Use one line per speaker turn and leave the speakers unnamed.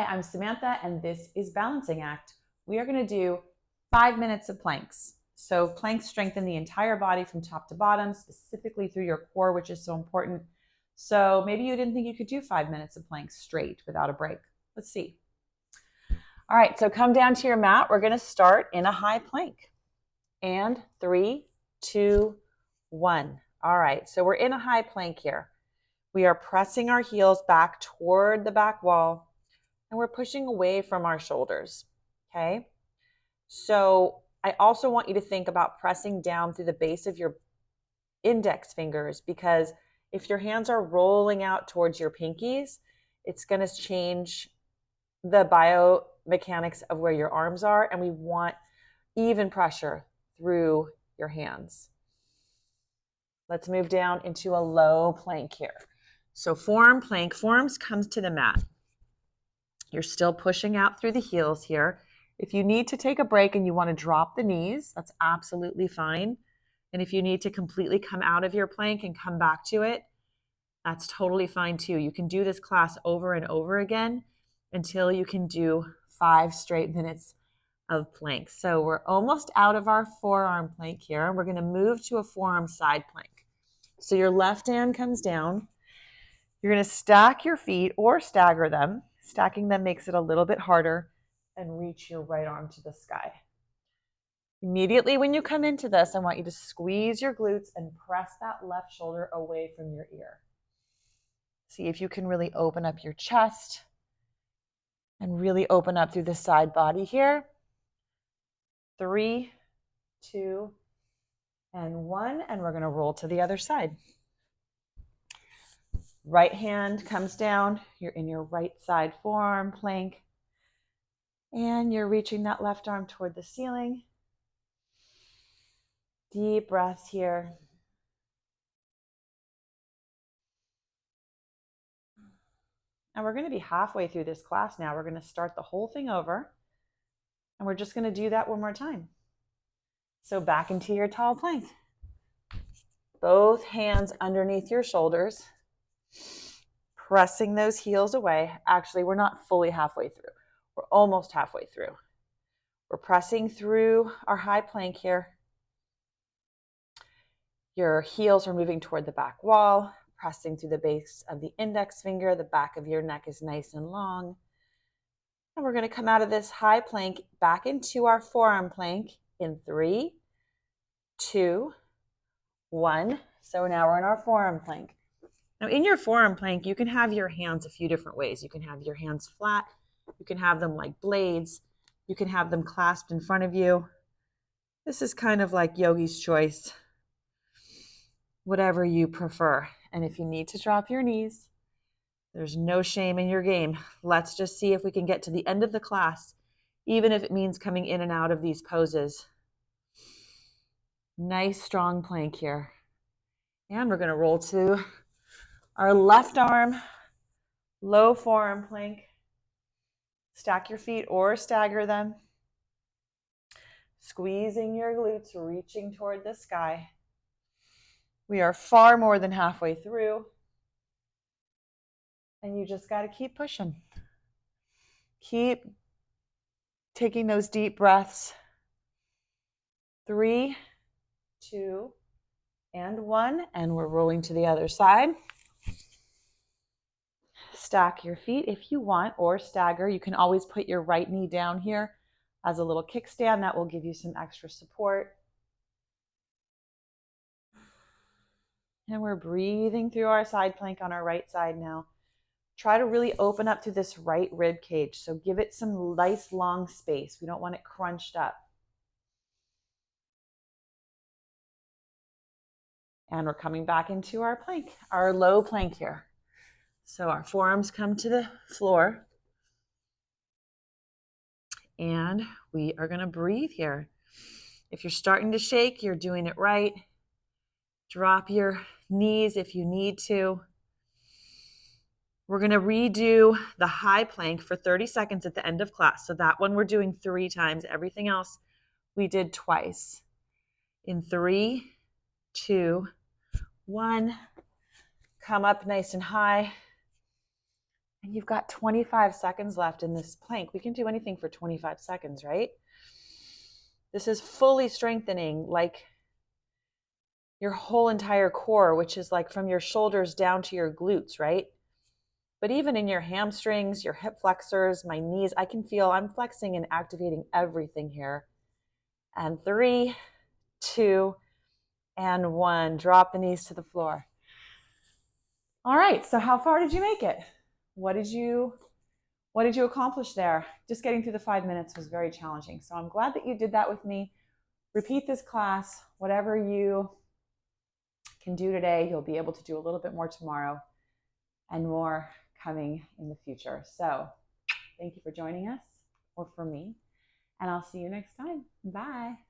I'm Samantha, and this is Balancing Act. We are going to do 5 minutes of planks. So planks strengthen the entire body from top to bottom, specifically through your core, which is so important. So maybe you didn't think you could do 5 minutes of planks straight without a break. Let's see. All right, so come down to your mat. We're going to start in a high plank. And 3, 2, 1. All right, so we're in a high plank here. We are pressing our heels back toward the back wall, and we're pushing away from our shoulders, okay? So I also want you to think about pressing down through the base of your index fingers, because if your hands are rolling out towards your pinkies, it's going to change the biomechanics of where your arms are, and we want even pressure through your hands. Let's move down into a low plank here. So forearm plank, forearms comes to the mat. You're still pushing out through the heels here. If you need to take a break and you want to drop the knees, that's absolutely fine. And if you need to completely come out of your plank and come back to it, that's totally fine too. You can do this class over and over again until you can do 5 straight minutes of plank. So we're almost out of our forearm plank here, and we're going to move to a forearm side plank. So your left hand comes down. You're going to stack your feet or stagger them. Stacking them makes it a little bit harder, and reach your right arm to the sky. Immediately when you come into this, I want you to squeeze your glutes and press that left shoulder away from your ear. See if you can really open up your chest and really open up through the side body here. 3, 2, and 1, and we're going to roll to the other side. Right hand comes down. You're in your right side forearm plank. And you're reaching that left arm toward the ceiling. Deep breaths here. And we're going to be halfway through this class now. We're going to start the whole thing over. And we're just going to do that one more time. So back into your tall plank. Both hands underneath your shoulders. Pressing those heels away. Actually, we're not fully halfway through. We're almost halfway through. We're pressing through our high plank here. Your heels are moving toward the back wall, pressing through the base of the index finger. The back of your neck is nice and long. And we're going to come out of this high plank back into our forearm plank in 3, 2, 1. So now we're in our forearm plank. Now in your forearm plank, you can have your hands a few different ways. You can have your hands flat. You can have them like blades. You can have them clasped in front of you. This is kind of like yogi's choice, whatever you prefer. And if you need to drop your knees, there's no shame in your game. Let's just see if we can get to the end of the class, even if it means coming in and out of these poses. Nice strong plank here. And we're going to roll to our left arm, low forearm plank. Stack your feet or stagger them. Squeezing your glutes, reaching toward the sky. We are far more than halfway through. And you just got to keep pushing. Keep taking those deep breaths. 3, 2, and 1. And we're rolling to the other side. Stack your feet if you want, or stagger. You can always put your right knee down here as a little kickstand. That will give you some extra support. And we're breathing through our side plank on our right side now. Try to really open up to this right rib cage. So give it some nice long space. We don't want it crunched up. And we're coming back into our plank, our low plank here. So our forearms come to the floor. And we are going to breathe here. If you're starting to shake, you're doing it right. Drop your knees if you need to. We're going to redo the high plank for 30 seconds at the end of class. So that one we're doing 3 times. Everything else we did twice. In 3, 2, 1. Come up nice and high. And you've got 25 seconds left in this plank. We can do anything for 25 seconds, right? This is fully strengthening like your whole entire core, which is like from your shoulders down to your glutes, right? But even in your hamstrings, your hip flexors, my knees, I can feel I'm flexing and activating everything here. And 3, 2, and 1. Drop the knees to the floor. All right, so how far did you make it? What did you accomplish there? Just getting through the 5 minutes was very challenging. So I'm glad that you did that with me. Repeat this class. Whatever you can do today, you'll be able to do a little bit more tomorrow and more coming in the future. So thank you for joining us, or for me, and I'll see you next time. Bye.